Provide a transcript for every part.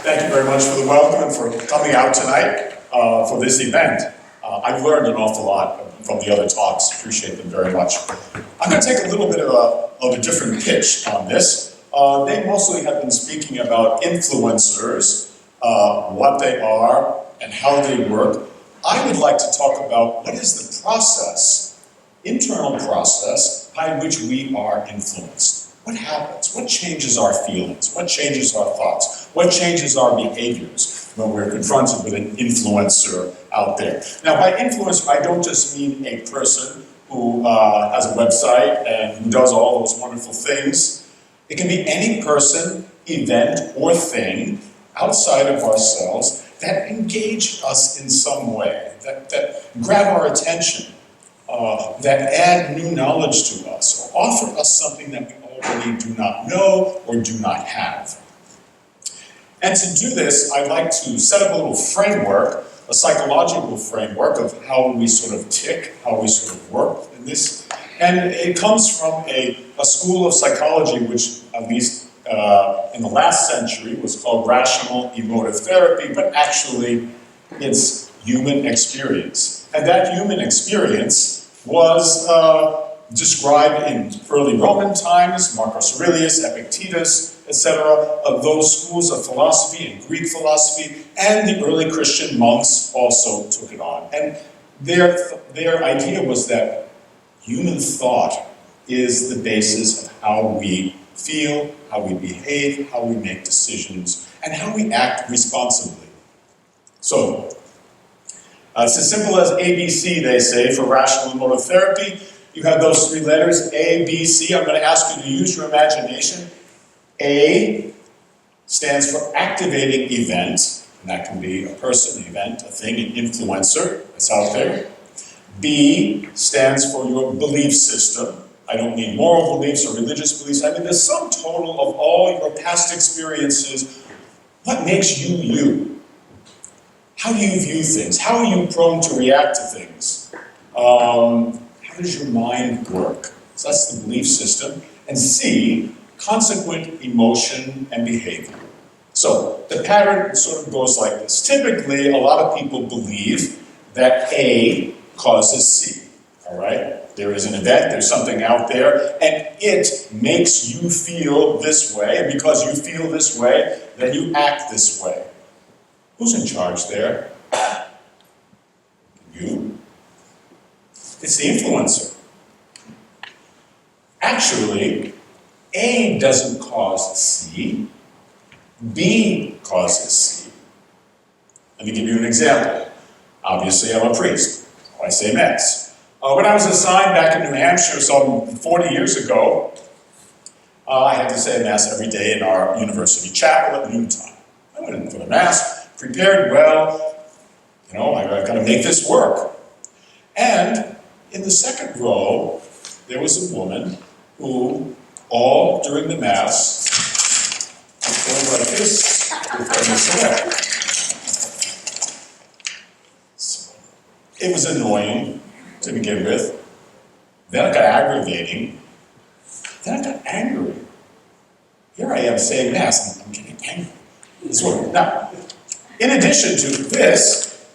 Thank you very much for the welcome and for coming out tonight for this event. I've learned an awful lot from the other talks. Appreciate them very much. I'm going to take a little bit of a different pitch on this. They mostly have been speaking about influencers, what they are and how they work. I would like to talk about what is the process, internal process, by which we are influenced. What happens? What changes our feelings? What changes our thoughts? What changes our behaviors when we're confronted with an influencer out there? Now, by influencer, I don't just mean a person who has a website and who does all those wonderful things. It can be any person, event, or thing outside of ourselves that engage us in some way, that grab our attention, that add new knowledge to us, or offer us something that we already do not know or do not have. And to do this, I'd like to set up a little framework, a psychological framework of how we sort of tick, how we sort of work in this. And it comes from a school of psychology which, at least in the last century, was called rational emotive therapy, but actually it's human experience. And that human experience was described in early Roman times, Marcus Aurelius, Epictetus, etc., of those schools of philosophy and Greek philosophy, and the early Christian monks also took it on. And their idea was that human thought is the basis of how we feel, how we behave, how we make decisions, and how we act responsibly. So, it's as simple as ABC, they say, for rational emotive therapy. You have those three letters, A, B, C. I'm going to ask you to use your imagination. A stands for activating event, and that can be a person, an event, a thing, an influencer that's out there. B stands for your belief system. I don't mean moral beliefs or religious beliefs. I mean the sum total of all your past experiences. What makes you you? How do you view things? How are you prone to react to things? How does your mind work? So that's the belief system. And C, consequent emotion and behavior. So the pattern sort of goes like this. Typically, a lot of people believe that A causes C. All right? There is an event, there's something out there, and it makes you feel this way, and because you feel this way, then you act this way. Who's in charge there? You. It's the influencer. Actually, A doesn't cause C, B causes C. Let me give you an example. Obviously, I'm a priest. I say Mass. When I was assigned back in New Hampshire some 40 years ago, I had to say Mass every day in our university chapel at noontime. I went in for the Mass, prepared well, I've got to make this work. And in the second row, there was a woman who, all during the Mass, was going like this, with this away. It was annoying to begin with. Then it got aggravating. Then I got angry. Here I am saying Mass, I'm getting angry. Now, in addition to this,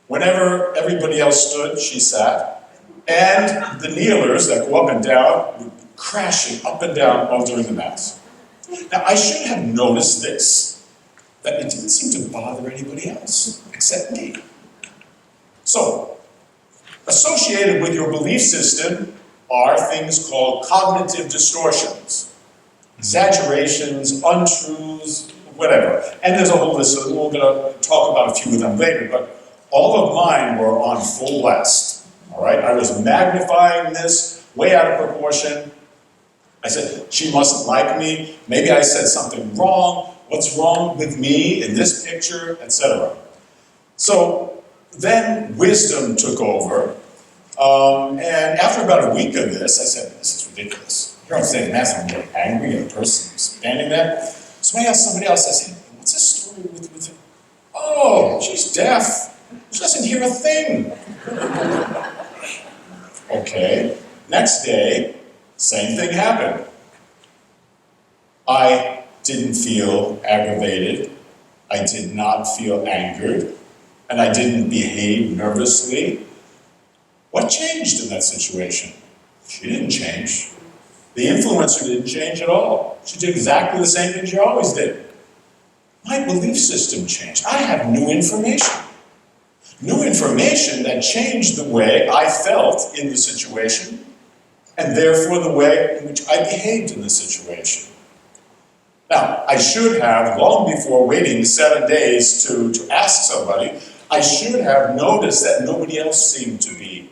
whenever everybody else stood, she sat, and the kneelers that go up and down would be crashing up and down all during the Mass. Now, I should have noticed this, that it didn't seem to bother anybody else except me. So, associated with your belief system are things called cognitive distortions, exaggerations, untruths, whatever. And there's a whole list, so we're going to talk about a few of them later, but all of mine were on full blast. All right, I was magnifying this way out of proportion. I said, she mustn't like me. Maybe I said something wrong. What's wrong with me in this picture, etc. So then wisdom took over. And after about a week of this, I said, this is ridiculous. Here I'm saying Mass, I'm getting angry at a person standing there. So I asked somebody else, I said, what's the story with her? Oh, she's deaf. She doesn't hear a thing. Okay. Next day, same thing happened. I didn't feel aggravated. I did not feel angered, and I didn't behave nervously. What changed in that situation? She didn't change. The influencer didn't change at all. She did exactly the same thing she always did. My belief system changed. I have new information. New information that changed the way I felt in the situation, and therefore the way in which I behaved in the situation. Now, I should have, long before waiting 7 days to ask somebody, I should have noticed that nobody else seemed to be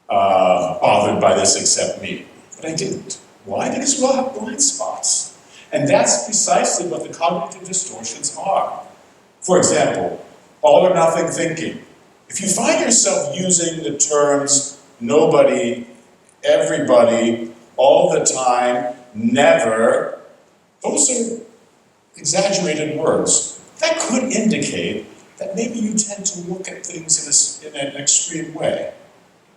bothered by this except me. But I didn't. Why? Because we all have blind spots. And that's precisely what the cognitive distortions are. For example, all or nothing thinking. If you find yourself using the terms nobody, everybody, all the time, never, those are exaggerated words. That could indicate that maybe you tend to look at things in an extreme way.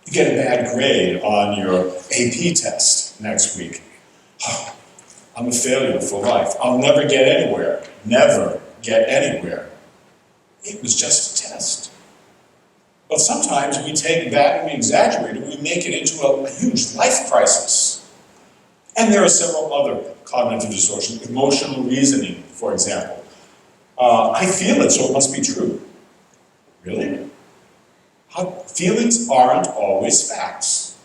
You get a bad grade on your AP test next week. Oh, I'm a failure for life. I'll never get anywhere. Never get anywhere. It was just a test. But sometimes we take that and we exaggerate it, we make it into a huge life crisis. And there are several other cognitive distortions. Emotional reasoning, for example. I feel it, so it must be true. Really? Feelings aren't always facts.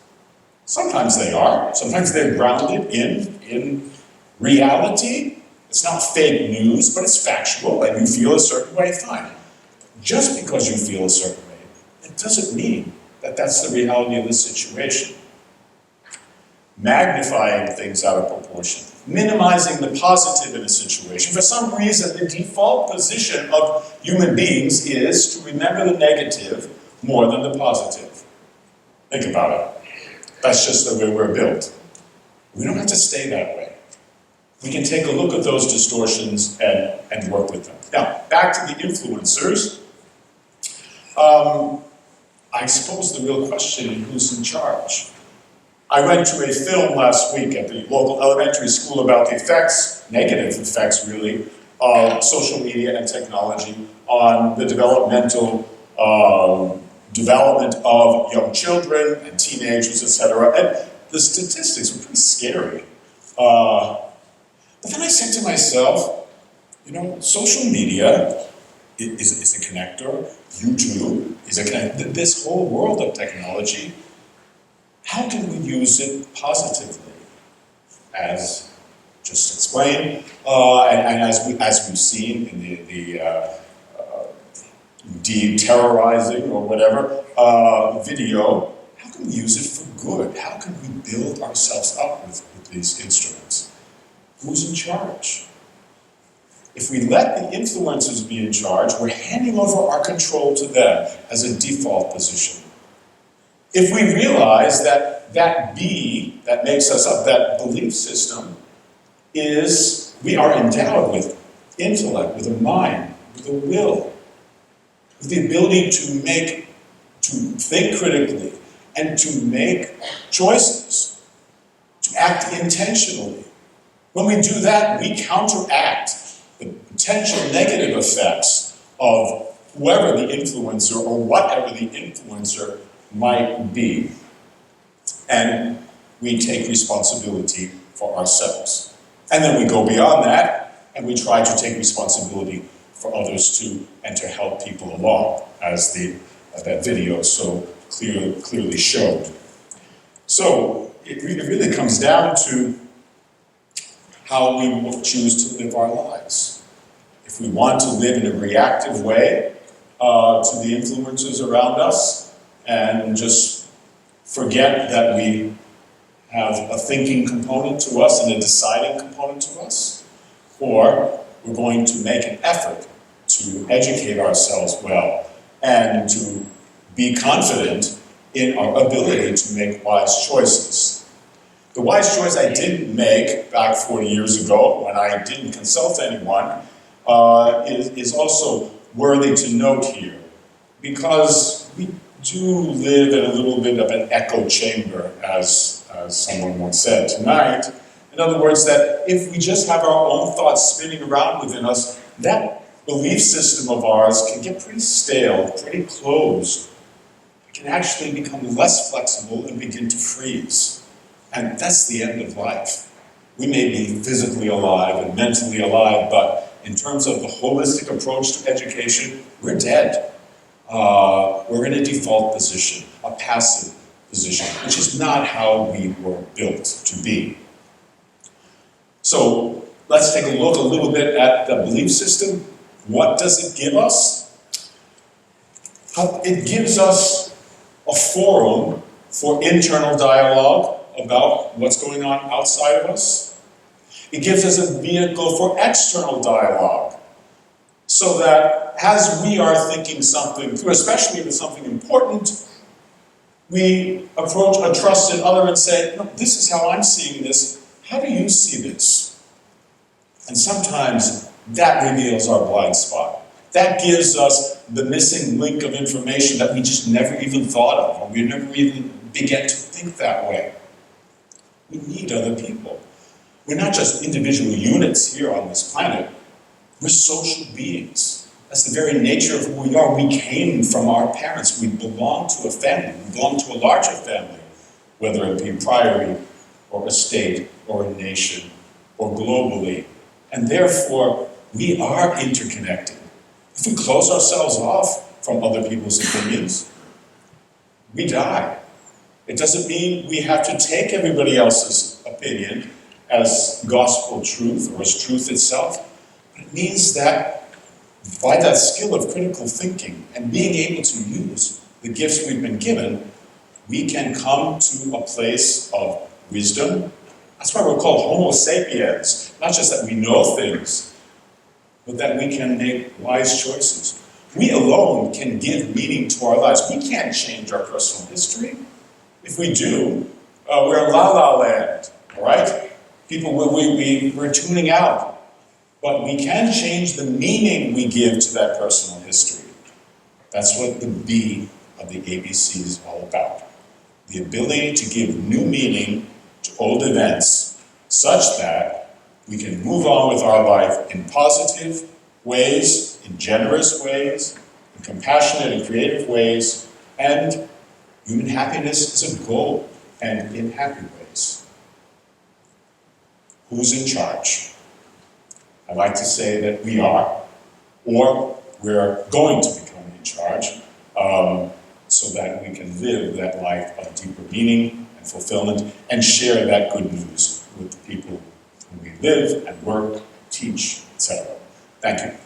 Sometimes they are. Sometimes they're grounded in reality. It's not fake news, but it's factual, and you feel a certain way, fine. Just because you feel a certain way, it doesn't mean that that's the reality of the situation. Magnifying things out of proportion, minimizing the positive in a situation. For some reason, the default position of human beings is to remember the negative more than the positive. Think about it. That's just the way we're built. We don't have to stay that way. We can take a look at those distortions and work with them. Now, back to the influencers. I suppose the real question is who's in charge? I went to a film last week at the local elementary school about the effects, negative effects really, of social media and technology on the developmental development of young children and teenagers, etc. And the statistics were pretty scary. But then I said to myself, you know, social media is a connector. YouTube is a connector. This whole world of technology, how can we use it positively? As just explained, and as we've seen in the de-terrorizing or whatever video, how can we use it for good? How can we build ourselves up with these instruments? Who's in charge? If we let the influencers be in charge, we're handing over our control to them as a default position. If we realize that that B that makes us up, that belief system, is we are endowed with intellect, with a mind, with a will, with the ability to think critically and to make choices, to act intentionally. When we do that, we counteract the potential negative effects of whoever the influencer or whatever the influencer might be. And we take responsibility for ourselves. And then we go beyond that, and we try to take responsibility for others too, and to help people along, as that video so clearly showed. So it really comes down to how we will choose to live our lives. If we want to live in a reactive way to the influences around us and just forget that we have a thinking component to us and a deciding component to us, or we're going to make an effort to educate ourselves well and to be confident in our ability to make wise choices. The wise choice I didn't make back 40 years ago when I didn't consult anyone is also worthy to note here, because we do live in a little bit of an echo chamber, as someone once said tonight. In other words, that if we just have our own thoughts spinning around within us, that belief system of ours can get pretty stale, pretty closed. It can actually become less flexible and begin to freeze. And that's the end of life. We may be physically alive and mentally alive, but in terms of the holistic approach to education, we're dead. We're in a default position, a passive position, which is not how we were built to be. So let's take a look a little bit at the belief system. What does it give us? It gives us a forum for internal dialogue about what's going on outside of us. It gives us a vehicle for external dialogue, so that as we are thinking something through, especially if it's something important, we approach a trusted other and say, no, this is how I'm seeing this. How do you see this? And sometimes that reveals our blind spot. That gives us the missing link of information that we just never even thought of, or we never even began to think that way. We need other people. We're not just individual units here on this planet. We're social beings. That's the very nature of who we are. We came from our parents. We belong to a family. We belong to a larger family, whether it be priory or a state or a nation or globally. And therefore, we are interconnected. If we close ourselves off from other people's opinions, we die. It doesn't mean we have to take everybody else's opinion as gospel truth or as truth itself. But it means that by that skill of critical thinking and being able to use the gifts we've been given, we can come to a place of wisdom. That's why we're called Homo sapiens. Not just that we know things, but that we can make wise choices. We alone can give meaning to our lives. We can't change our personal history. If we do, we're in la-la land, all right? People, we're tuning out. But we can change the meaning we give to that personal history. That's what the B of the ABC is all about. The ability to give new meaning to old events such that we can move on with our life in positive ways, in generous ways, in compassionate and creative ways, and human happiness is a goal, and in happy ways. Who's in charge? I like to say that we are, or we're going to become in charge, so that we can live that life of deeper meaning and fulfillment and share that good news with the people whom we live and work, teach, etc. Thank you.